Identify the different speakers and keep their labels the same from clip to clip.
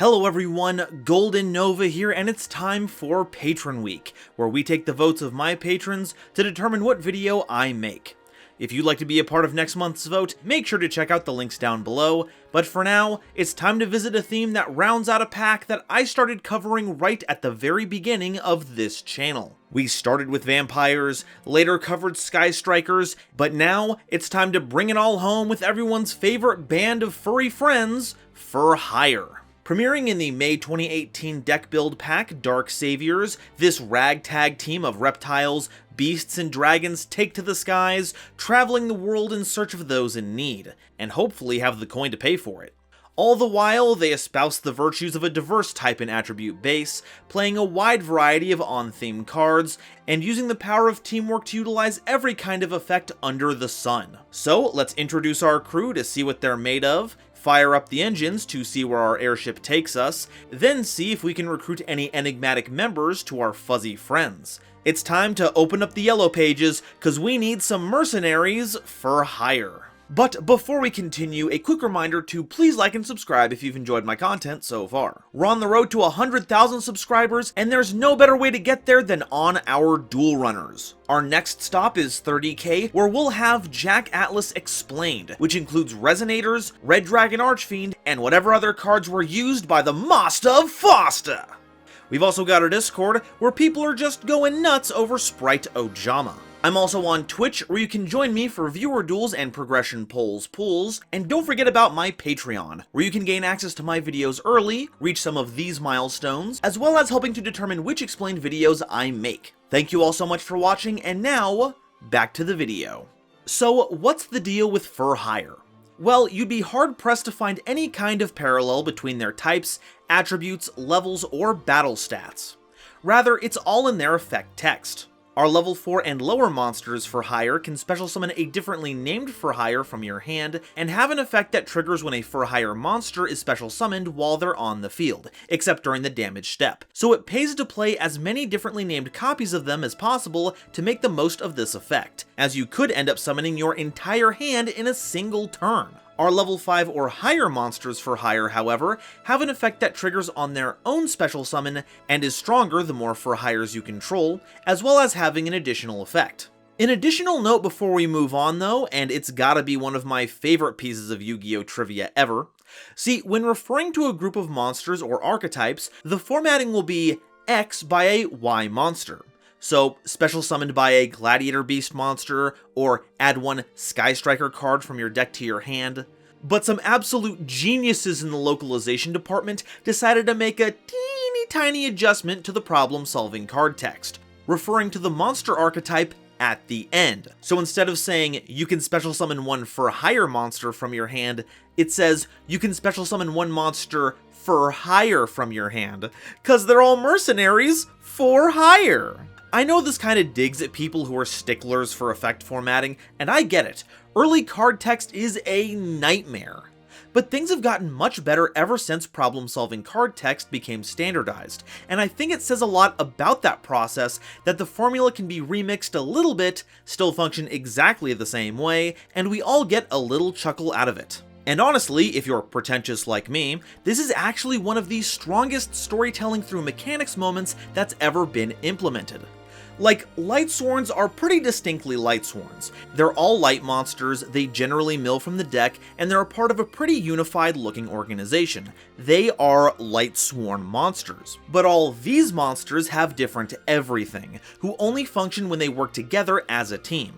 Speaker 1: Hello everyone, GoldenNova here, and it's time for Patron Week, where we take the votes of my patrons to determine what video I make. If you'd like to be a part of next month's vote, make sure to check out the links down below, but for now, it's time to visit a theme that rounds out a pack that I started covering right at the very beginning of this channel. We started with vampires, later covered sky strikers, but now it's time to bring it all home with everyone's favorite band of furry friends, Fur Hire. Premiering in the May 2018 deck build pack, Dark Saviors, this ragtag team of reptiles, beasts, and dragons take to the skies, traveling the world in search of those in need, and hopefully have the coin to pay for it. All the while, they espouse the virtues of a diverse type and attribute base, playing a wide variety of on-theme cards, and using the power of teamwork to utilize every kind of effect under the sun. So, let's introduce our crew to see what they're made of, fire up the engines to see where our airship takes us, then see if we can recruit any enigmatic members to our fuzzy friends. It's time to open up the yellow pages, cause we need some mercenaries for hire. But before we continue, a quick reminder to please like and subscribe if you've enjoyed my content so far. We're on the road to 100,000 subscribers, and there's no better way to get there than on our duel runners. Our next stop is 30k, where we'll have Jack Atlas Explained, which includes Resonators, Red Dragon Archfiend, and whatever other cards were used by the Master of Foster. We've also got our Discord, where people are just going nuts over Sprite Ojama. I'm also on Twitch, where you can join me for viewer duels and progression polls pools, and don't forget about my Patreon, where you can gain access to my videos early, reach some of these milestones, as well as helping to determine which explained videos I make. Thank you all so much for watching, and now, back to the video. So, what's the deal with Fur Hire? Well, you'd be hard-pressed to find any kind of parallel between their types, attributes, levels, or battle stats. Rather, it's all in their effect text. Our level 4 and lower monsters for hire can special summon a differently named for hire from your hand, and have an effect that triggers when a for hire monster is special summoned while they're on the field, except during the damage step. So it pays to play as many differently named copies of them as possible to make the most of this effect, as you could end up summoning your entire hand in a single turn. Our level 5 or higher monsters for hire, however, have an effect that triggers on their own special summon and is stronger the more for hires you control, as well as having an additional effect. An additional note before we move on though, and it's gotta be one of my favorite pieces of Yu-Gi-Oh trivia ever. See, when referring to a group of monsters or archetypes, the formatting will be X by a Y monster. So, special summoned by a Gladiator Beast monster, or add one Sky Striker card from your deck to your hand. But some absolute geniuses in the localization department decided to make a teeny tiny adjustment to the problem-solving card text, referring to the monster archetype at the end. So instead of saying, you can special summon one for hire monster from your hand, it says, you can special summon one monster for hire from your hand, cause they're all mercenaries for hire. I know this kinda digs at people who are sticklers for effect formatting, and I get it. Early card text is a nightmare. But things have gotten much better ever since problem-solving card text became standardized, and I think it says a lot about that process that the formula can be remixed a little bit, still function exactly the same way, and we all get a little chuckle out of it. And honestly, if you're pretentious like me, this is actually one of the strongest storytelling through mechanics moments that's ever been implemented. Like, Light Sworns are pretty distinctly Light Sworns. They're all light monsters, they generally mill from the deck, and they're a part of a pretty unified looking organization. They are Light Sworn monsters. But all these monsters have different everything, who only function when they work together as a team.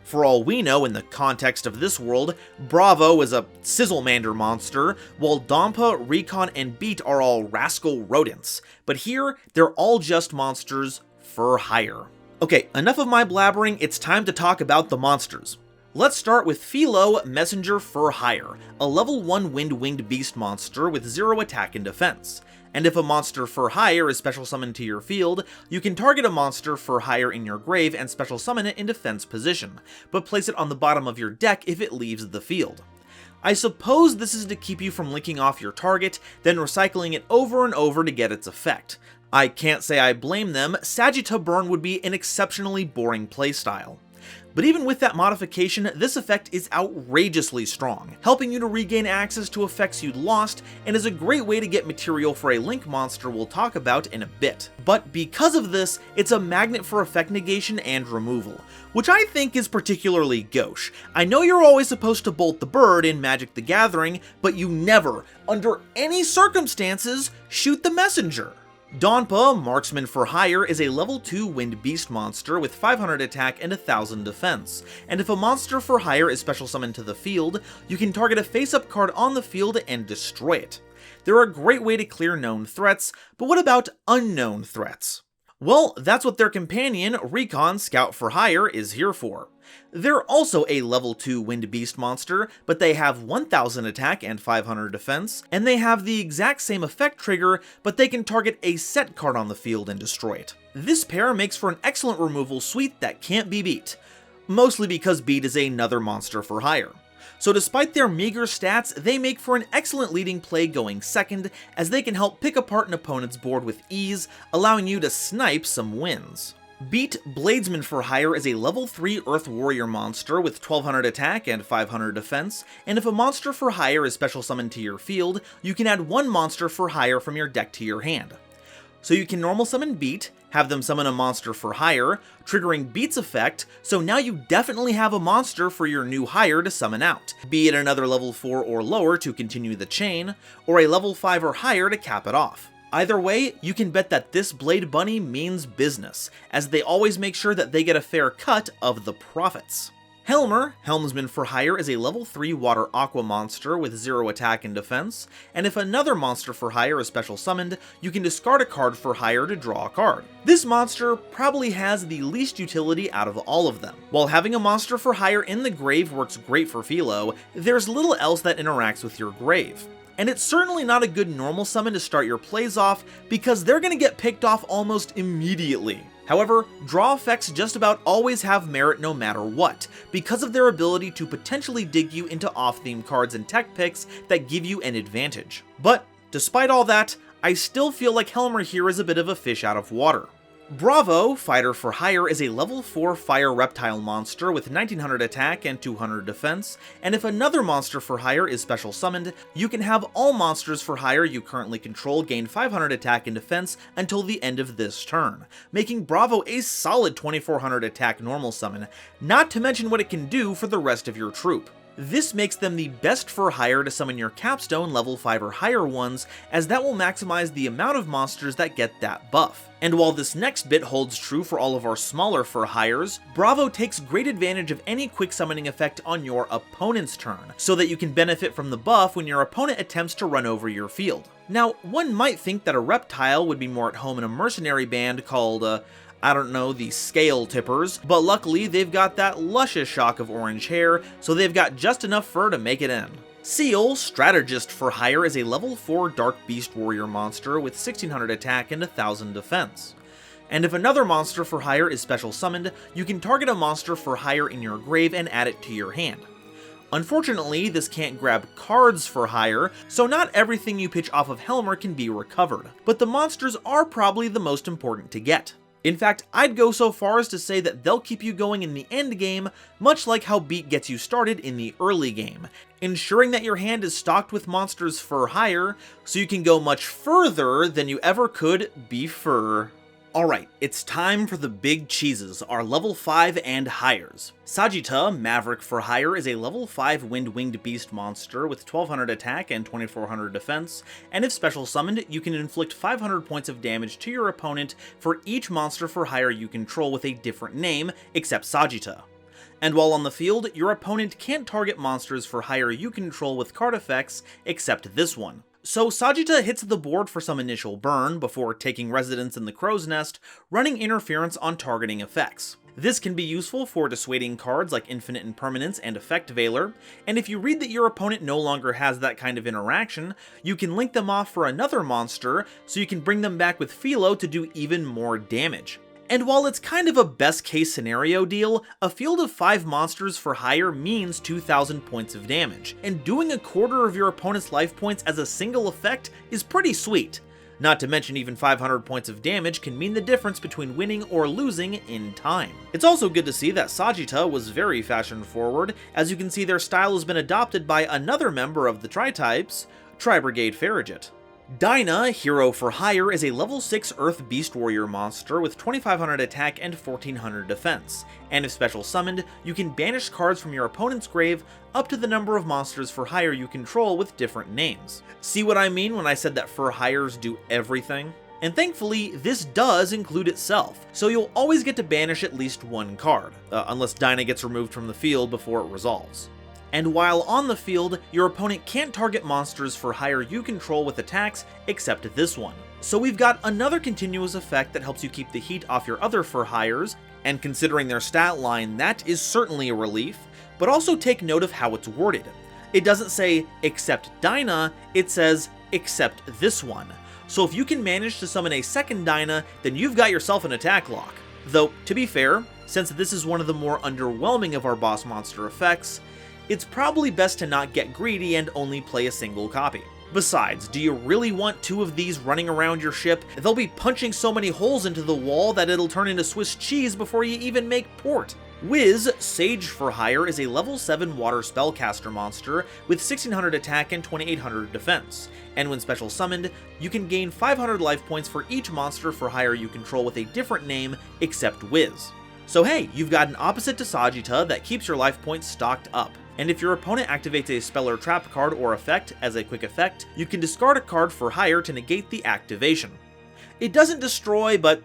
Speaker 1: For all we know, in the context of this world, Bravo is a Sizzlemander monster, while Dompa, Recon, and Beat are all rascal rodents. But here, they're all just monsters for hire. Okay, enough of my blabbering, it's time to talk about the monsters. Let's start with Philo, Messenger for Hire, a level 1 Wind-Winged Beast monster with 0 attack and defense. And if a monster for hire is special summoned to your field, you can target a monster for hire in your grave and special summon it in defense position, but place it on the bottom of your deck if it leaves the field. I suppose this is to keep you from linking off your target, then recycling it over and over to get its effect. I can't say I blame them, Sagitta Burn would be an exceptionally boring playstyle. But even with that modification, this effect is outrageously strong, helping you to regain access to effects you'd lost, and is a great way to get material for a Link monster we'll talk about in a bit. But because of this, it's a magnet for effect negation and removal, which I think is particularly gauche. I know you're always supposed to bolt the bird in Magic the Gathering, but you never, under any circumstances, shoot the messenger. Donpa, Marksman for Hire, is a level 2 Wind Beast monster with 500 attack and 1000 defense, and if a monster for hire is special summoned to the field, you can target a face-up card on the field and destroy it. They're a great way to clear known threats, but what about unknown threats? Well, that's what their companion, Recon Scout for Hire, is here for. They're also a level 2 Wind Beast monster, but they have 1000 attack and 500 defense, and they have the exact same effect trigger, but they can target a set card on the field and destroy it. This pair makes for an excellent removal suite that can't be beat, mostly because beat is another monster for hire. So despite their meager stats, they make for an excellent leading play going second, as they can help pick apart an opponent's board with ease, allowing you to snipe some wins. Beat Bladesman for Hire is a level 3 Earth Warrior monster with 1200 attack and 500 defense, and if a monster for hire is special summoned to your field, you can add one monster for hire from your deck to your hand. So you can normal summon Beat, have them summon a monster for hire, triggering Beat's effect, so now you definitely have a monster for your new hire to summon out, be it another level 4 or lower to continue the chain, or a level 5 or higher to cap it off. Either way, you can bet that this Blade Bunny means business, as they always make sure that they get a fair cut of the profits. Helmer, Helmsman for Hire, is a level 3 Water Aqua monster with 0 attack and defense, and if another monster for hire is special summoned, you can discard a card for hire to draw a card. This monster probably has the least utility out of all of them. While having a monster for hire in the grave works great for Philo, there's little else that interacts with your grave. And it's certainly not a good normal summon to start your plays off, because they're going to get picked off almost immediately. However, draw effects just about always have merit no matter what, because of their ability to potentially dig you into off-theme cards and tech picks that give you an advantage. But, despite all that, I still feel like Helmer here is a bit of a fish out of water. Bravo, Fighter for Hire, is a level 4 Fire Reptile monster with 1900 attack and 200 defense, and if another monster for hire is special summoned, you can have all monsters for hire you currently control gain 500 attack and defense until the end of this turn, making Bravo a solid 2400 attack normal summon, not to mention what it can do for the rest of your troop. This makes them the best for hire to summon your capstone level 5 or higher ones, as that will maximize the amount of monsters that get that buff. And while this next bit holds true for all of our smaller for hires, Bravo takes great advantage of any quick summoning effect on your opponent's turn, so that you can benefit from the buff when your opponent attempts to run over your field. Now, one might think that a reptile would be more at home in a mercenary band called, I don't know, the Scale Tippers, but luckily they've got that luscious shock of orange hair, so they've got just enough fur to make it in. Seal, Strategist for Hire, is a level 4 Dark Beast Warrior monster with 1600 attack and 1000 defense. And if another monster for hire is special summoned, you can target a monster for hire in your grave and add it to your hand. Unfortunately, this can't grab cards for hire, so not everything you pitch off of Helmer can be recovered, but the monsters are probably the most important to get. In fact, I'd go so far as to say that they'll keep you going in the end game, much like how Beat gets you started in the early game, ensuring that your hand is stocked with monsters for hire, so you can go much further than you ever could before. Alright, it's time for the big cheeses, our level 5 and hires. Sagitta, Maverick for Hire, is a level 5 Wind-Winged Beast monster with 1200 attack and 2400 defense, and if special summoned, you can inflict 500 points of damage to your opponent for each monster for hire you control with a different name, except Sagitta. And while on the field, your opponent can't target monsters for hire you control with card effects, except this one. So Sagitta hits the board for some initial burn before taking residence in the Crow's Nest, running interference on targeting effects. This can be useful for dissuading cards like Infinite Impermanence and Effect Veiler, and if you read that your opponent no longer has that kind of interaction, you can link them off for another monster so you can bring them back with Philo to do even more damage. And while it's kind of a best case scenario deal, a field of 5 monsters for hire means 2000 points of damage, and doing a quarter of your opponent's life points as a single effect is pretty sweet. Not to mention even 500 points of damage can mean the difference between winning or losing in time. It's also good to see that Sagitta was very fashion forward, as you can see their style has been adopted by another member of the Tri-types, Tri-Brigade Farragut. Dinah, Hero for Hire, is a level 6 Earth Beast Warrior monster with 2500 attack and 1400 defense, and if special summoned, you can banish cards from your opponent's grave up to the number of monsters for hire you control with different names. See what I mean when I said that for hires do everything? And thankfully, this does include itself, so you'll always get to banish at least one card, unless Dinah gets removed from the field before it resolves. And while on the field, your opponent can't target monsters for hire you control with attacks except this one. So we've got another continuous effect that helps you keep the heat off your other for hires, and considering their stat line, that is certainly a relief, but also take note of how it's worded. It doesn't say except Dinah, it says except this one. So if you can manage to summon a second Dinah, then you've got yourself an attack lock. Though, to be fair, since this is one of the more underwhelming of our boss monster effects, it's probably best to not get greedy and only play a single copy. Besides, do you really want two of these running around your ship? They'll be punching so many holes into the wall that it'll turn into Swiss cheese before you even make port. Wiz, Sage for Hire, is a level 7 water spellcaster monster with 1600 attack and 2800 defense, and when special summoned, you can gain 500 life points for each monster for hire you control with a different name except Wiz. So hey, you've got an opposite to Sagitta that keeps your life points stocked up. And if your opponent activates a spell or trap card or effect as a quick effect, you can discard a card for hire to negate the activation. It doesn't destroy, but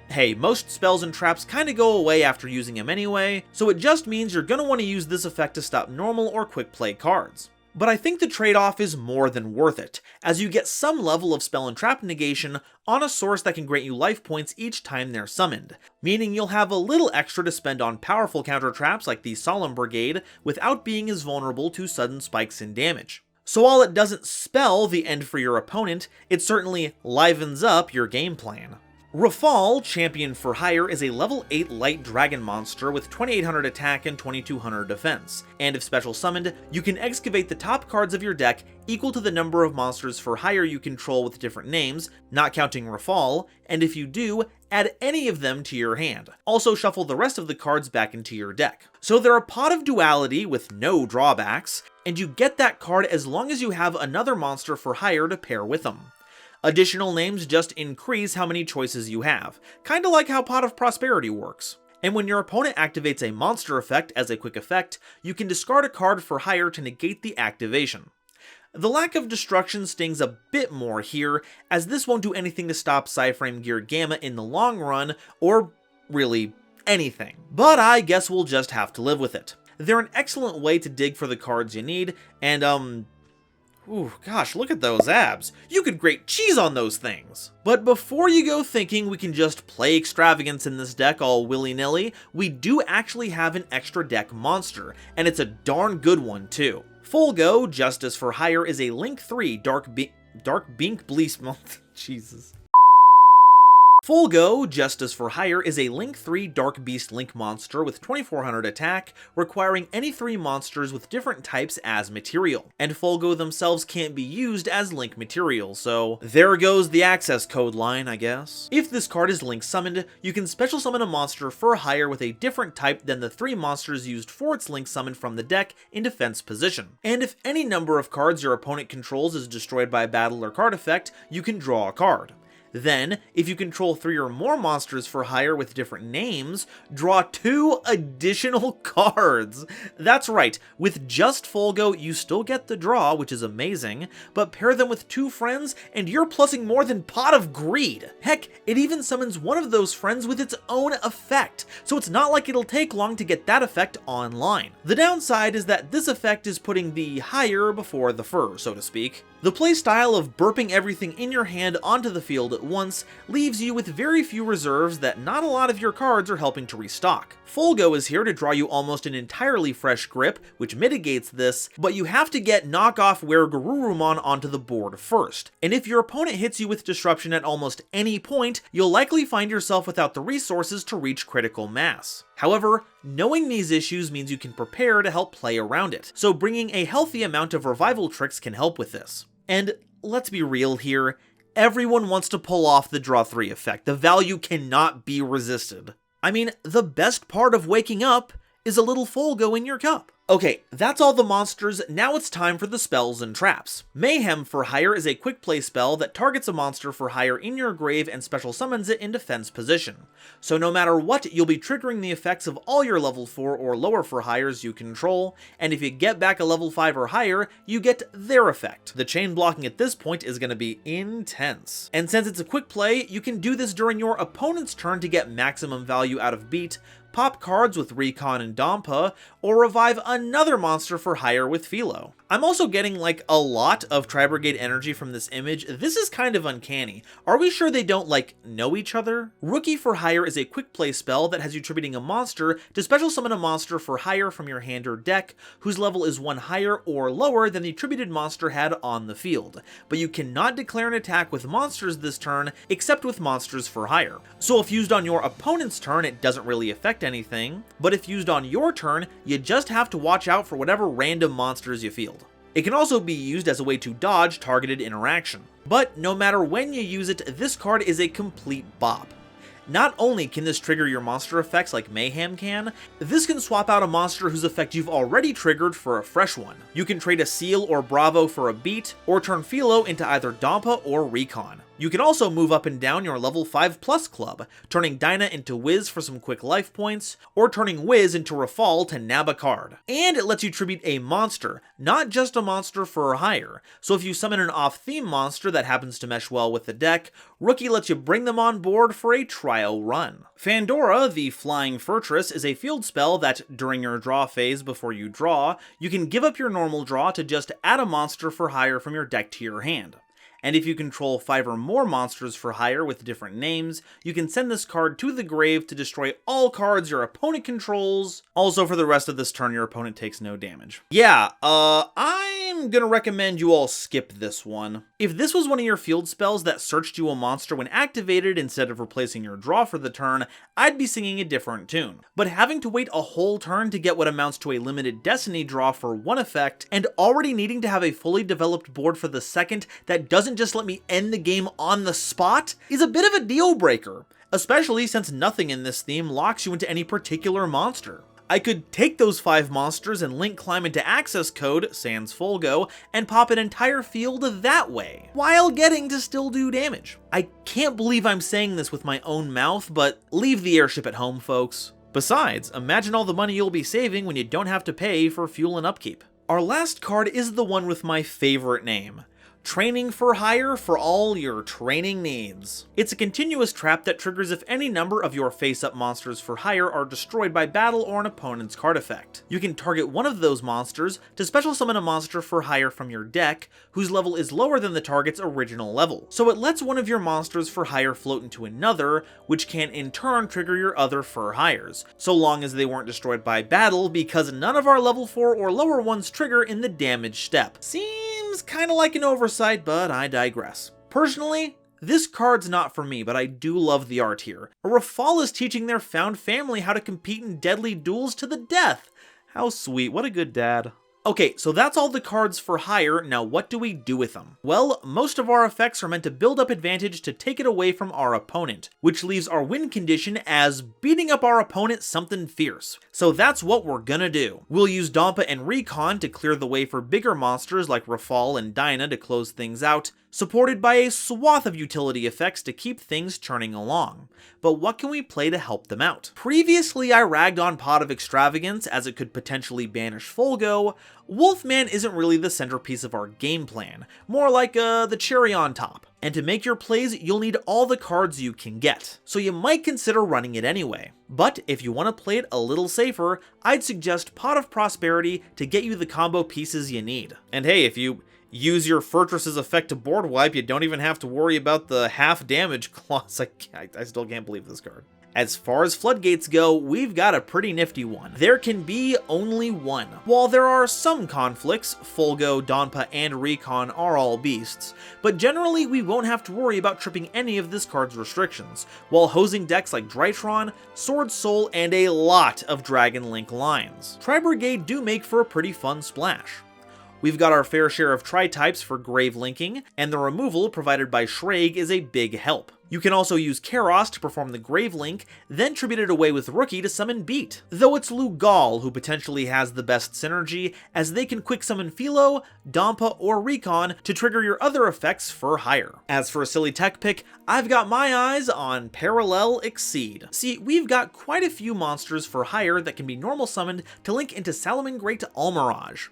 Speaker 1: hey, most spells and traps kinda go away after using them anyway, so it just means you're gonna want to use this effect to stop normal or quick play cards. But I think the trade-off is more than worth it, as you get some level of spell and trap negation on a source that can grant you life points each time they're summoned, meaning you'll have a little extra to spend on powerful counter traps like the Solemn Brigade without being as vulnerable to sudden spikes in damage. So while it doesn't spell the end for your opponent, it certainly livens up your game plan. Rafal, Champion for Hire, is a level 8 light dragon monster with 2800 attack and 2200 defense, and if special summoned, you can excavate the top cards of your deck equal to the number of monsters for hire you control with different names, not counting Rafal, and if you do, add any of them to your hand. Also shuffle the rest of the cards back into your deck. So they're a pot of duality with no drawbacks, and you get that card as long as you have another monster for hire to pair with them. Additional names just increase how many choices you have, kinda like how Pot of Prosperity works. And when your opponent activates a monster effect as a quick effect, you can discard a card for hire to negate the activation. The lack of destruction stings a bit more here, as this won't do anything to stop Psyframe Gear Gamma in the long run, or really anything. But I guess we'll just have to live with it. They're an excellent way to dig for the cards you need, and ooh, gosh, look at those abs. You could grate cheese on those things. But before you go thinking we can just play extravagance in this deck all willy-nilly, we do actually have an extra deck monster, and it's a darn good one too. Fulgo, Justice for Hire, is a Link 3 Dark Bink Bleast Jesus. Fulgo, Justice for Hire, is a Link 3 Dark Beast Link monster with 2400 attack, requiring any 3 monsters with different types as material. And Fulgo themselves can't be used as Link material, so there goes the access code line, I guess. If this card is Link summoned, you can special summon a monster for hire with a different type than the 3 monsters used for its Link summon from the deck in defense position. And if any number of cards your opponent controls is destroyed by a battle or card effect, you can draw a card. Then, if you control 3 or more monsters for hire with different names, draw 2 additional cards. That's right, with just Fulgo, you still get the draw, which is amazing, but pair them with 2 friends, and you're plussing more than Pot of Greed. Heck, it even summons one of those friends with its own effect, so it's not like it'll take long to get that effect online. The downside is that this effect is putting the hire before the fur, so to speak. The playstyle of burping everything in your hand onto the field at once leaves you with very few reserves that not a lot of your cards are helping to restock. Fulgo is here to draw you almost an entirely fresh grip, which mitigates this, but you have to get knockoff Were-Garurumon onto the board first. And if your opponent hits you with disruption at almost any point, you'll likely find yourself without the resources to reach critical mass. However, knowing these issues means you can prepare to help play around it, so bringing a healthy amount of revival tricks can help with this. And let's be real here, Everyone wants to pull off the draw 3 effect. The value cannot be resisted. I mean, the best part of waking up is a little Folgo in your cup. Okay, that's all the monsters, now it's time for the spells and traps. Mayhem for Hire is a quick play spell that targets a monster for hire in your grave and special summons it in defense position. So no matter what, you'll be triggering the effects of all your level 4 or lower for hires you control, and if you get back a level 5 or higher, you get their effect. The chain blocking at this point is going to be intense. And since it's a quick play, you can do this during your opponent's turn to get maximum value out of beat, pop cards with Recon and Dompa, or revive another monster for hire with Philo. I'm also getting like a lot of Tri-Brigade energy from this image. This is kind of uncanny. Are we sure they don't like know each other? Rookie for Hire is a quick play spell that has you attributing a monster to special summon a monster for hire from your hand or deck whose level is 1 higher or lower than the attributed monster had on the field. But you cannot declare an attack with monsters this turn except with monsters for hire. So if used on your opponent's turn, it doesn't really affect anything, but if used on your turn, you just have to watch out for whatever random monsters you field. It can also be used as a way to dodge targeted interaction. But no matter when you use it, this card is a complete bop. Not only can this trigger your monster effects like Mayhem can, this can swap out a monster whose effect you've already triggered for a fresh one. You can trade a Seal or Bravo for a beat, or turn Philo into either Dompa or Recon. You can also move up and down your level 5+ club, turning Dinah into Wiz for some quick life points, or turning Wiz into Rafal to nab a card. And it lets you tribute a monster, not just a monster for hire. So if you summon an off-theme monster that happens to mesh well with the deck, Rookie lets you bring them on board for a trial run. Fandora, the Flying Fortress, is a field spell that, during your draw phase before you draw, you can give up your normal draw to just add a monster for hire from your deck to your hand. And if you control 5 or more monsters for hire with different names, you can send this card to the grave to destroy all cards your opponent controls. Also, for the rest of this turn, your opponent takes no damage. Yeah, I'm gonna recommend you all skip this one. If this was one of your field spells that searched you a monster when activated instead of replacing your draw for the turn, I'd be singing a different tune. But having to wait a whole turn to get what amounts to a limited Destiny draw for one effect, and already needing to have a fully developed board for the second that doesn't just let me end the game on the spot, is a bit of a deal breaker, especially since nothing in this theme locks you into any particular monster. I could take those 5 monsters and link climb into access code, sans Folgo, and pop an entire field that way, while getting to still do damage. I can't believe I'm saying this with my own mouth, but leave the airship at home, folks. Besides, imagine all the money you'll be saving when you don't have to pay for fuel and upkeep. Our last card is the one with my favorite name. Training for hire for all your training needs. It's a continuous trap that triggers if any number of your face-up monsters for hire are destroyed by battle or an opponent's card effect. You can target one of those monsters to special summon a monster for hire from your deck, whose level is lower than the target's original level. So it lets one of your monsters for hire float into another, which can in turn trigger your other for hires, so long as they weren't destroyed by battle, because none of our level 4 or lower ones trigger in the damage step. Seems kinda like an oversight, but I digress. Personally, this card's not for me, but I do love the art here. A Rafal is teaching their found family how to compete in deadly duels to the death. How sweet, what a good dad. Okay, so that's all the cards for hire. Now what do we do with them? Well, most of our effects are meant to build up advantage to take it away from our opponent, which leaves our win condition as beating up our opponent something fierce. So that's what we're gonna do. We'll use Dompa and Recon to clear the way for bigger monsters like Rafal and Dinah to close things out, supported by a swath of utility effects to keep things churning along. But what can we play to help them out? Previously, I ragged on Pot of Extravagance as it could potentially banish Folgo. Wolfman isn't really the centerpiece of our game plan, more like the cherry on top. And to make your plays, you'll need all the cards you can get, so you might consider running it anyway. But if you want to play it a little safer, I'd suggest Pot of Prosperity to get you the combo pieces you need. And hey, if you use your Fortress's effect to board wipe, you don't even have to worry about the half damage clause. I still can't believe this card. As far as floodgates go, we've got a pretty nifty one. There can be only one. While there are some conflicts, Folgo, Dompa, and Recon are all beasts, but generally we won't have to worry about tripping any of this card's restrictions, while hosing decks like Drytron, Sword Soul, and a lot of Dragon Link lines. Tri-Brigade do make for a pretty fun splash. We've got our fair share of tri-types for grave linking, and the removal provided by Shrag is a big help. You can also use Karos to perform the Grave Link, then tribute it away with Rookie to summon Beat, though it's Lugal who potentially has the best synergy, as they can quick summon Philo, Dampa, or Recon to trigger your other effects for hire. As for a silly tech pick, I've got my eyes on Parallel Exceed. See, we've got quite a few monsters for hire that can be normal summoned to link into Salamangreat Almirage.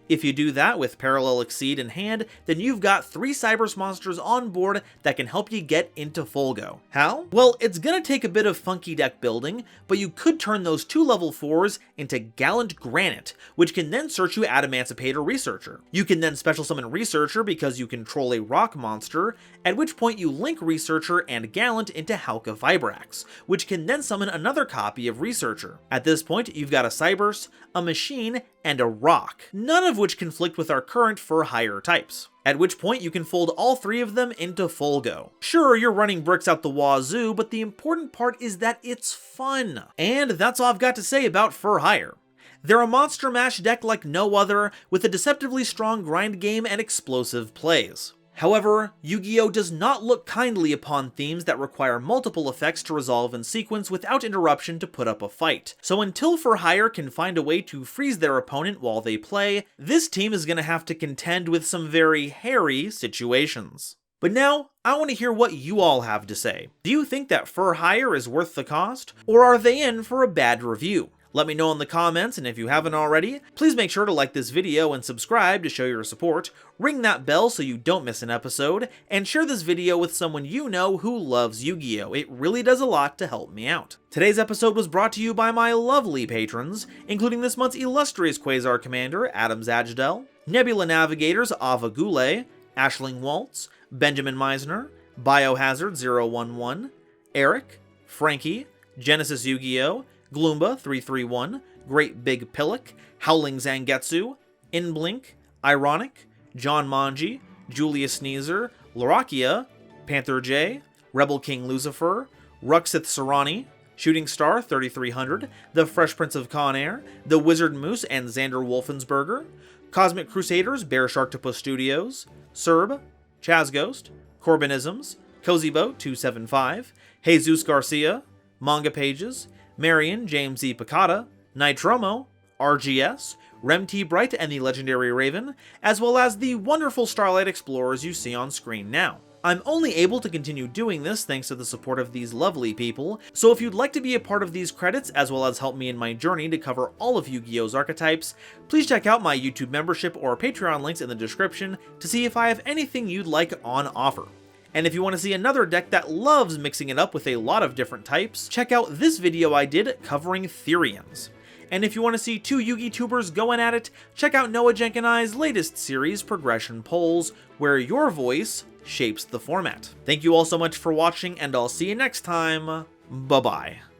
Speaker 1: If you do that with Parallel Exceed in hand, then you've got 3 Cybers monsters on board that can help you get into full go. How? Well, it's gonna take a bit of funky deck building, but you could turn those 2 level 4s into Gallant Granite, which can then search you Adamantipator Researcher. You can then special summon Researcher because you control a rock monster, at which point you link Researcher and Gallant into Halka Vibrax, which can then summon another copy of Researcher. At this point, you've got a Cybers, a Machine, and a Rock, none of which conflict with our current for higher types. At which point you can fold all 3 of them into full go. Sure, you're running bricks out the wazoo, but the important part is that it's fun. And that's all I've got to say about for hire. They're a monster mash deck like no other, with a deceptively strong grind game and explosive plays. However, Yu-Gi-Oh! Does not look kindly upon themes that require multiple effects to resolve in sequence without interruption to put up a fight. So until for hire can find a way to freeze their opponent while they play, this team is going to have to contend with some very hairy situations. But now, I want to hear what you all have to say. Do you think that for hire is worth the cost, or are they in for a bad review? Let me know in the comments, and if you haven't already, please make sure to like this video and subscribe to show your support, ring that bell so you don't miss an episode, and share this video with someone you know who loves Yu-Gi-Oh! It really does a lot to help me out. Today's episode was brought to you by my lovely patrons, including this month's illustrious Quasar Commander, Adam Zajdel, Nebula Navigators, Ava Goulet, Ashling Waltz, Benjamin Meisner, Biohazard 011, Eric, Frankie, Genesis Yu-Gi-Oh!, Gloomba 331, Great Big Pillock, Howling Zangetsu, Inblink, Ironic, John Manji, Julius Sneezer, Larakia, Panther J, Rebel King Lucifer, Ruxith Sarani, Shooting Star 3300, The Fresh Prince of Conair, The Wizard Moose and Xander Wolfensberger, Cosmic Crusaders, Bear Sharktopus Studios, Serb, Chazghost, Corbinisms, Cozy Boat 275, Jesus Garcia, Manga Pages, Marion James E. Picata, Nitromo, RGS, Rem T. Bright and the Legendary Raven, as well as the wonderful Starlight Explorers you see on screen now. I'm only able to continue doing this thanks to the support of these lovely people, so if you'd like to be a part of these credits as well as help me in my journey to cover all of Yu-Gi-Oh's archetypes, please check out my YouTube membership or Patreon links in the description to see if I have anything you'd like on offer. And if you want to see another deck that loves mixing it up with a lot of different types, check out this video I did covering Therians. And if you want to see 2 Yu-Gi tubers going at it, check out Noah Jenkini's latest series, Progression Polls, where your voice shapes the format. Thank you all so much for watching, and I'll see you next time. Bye-bye.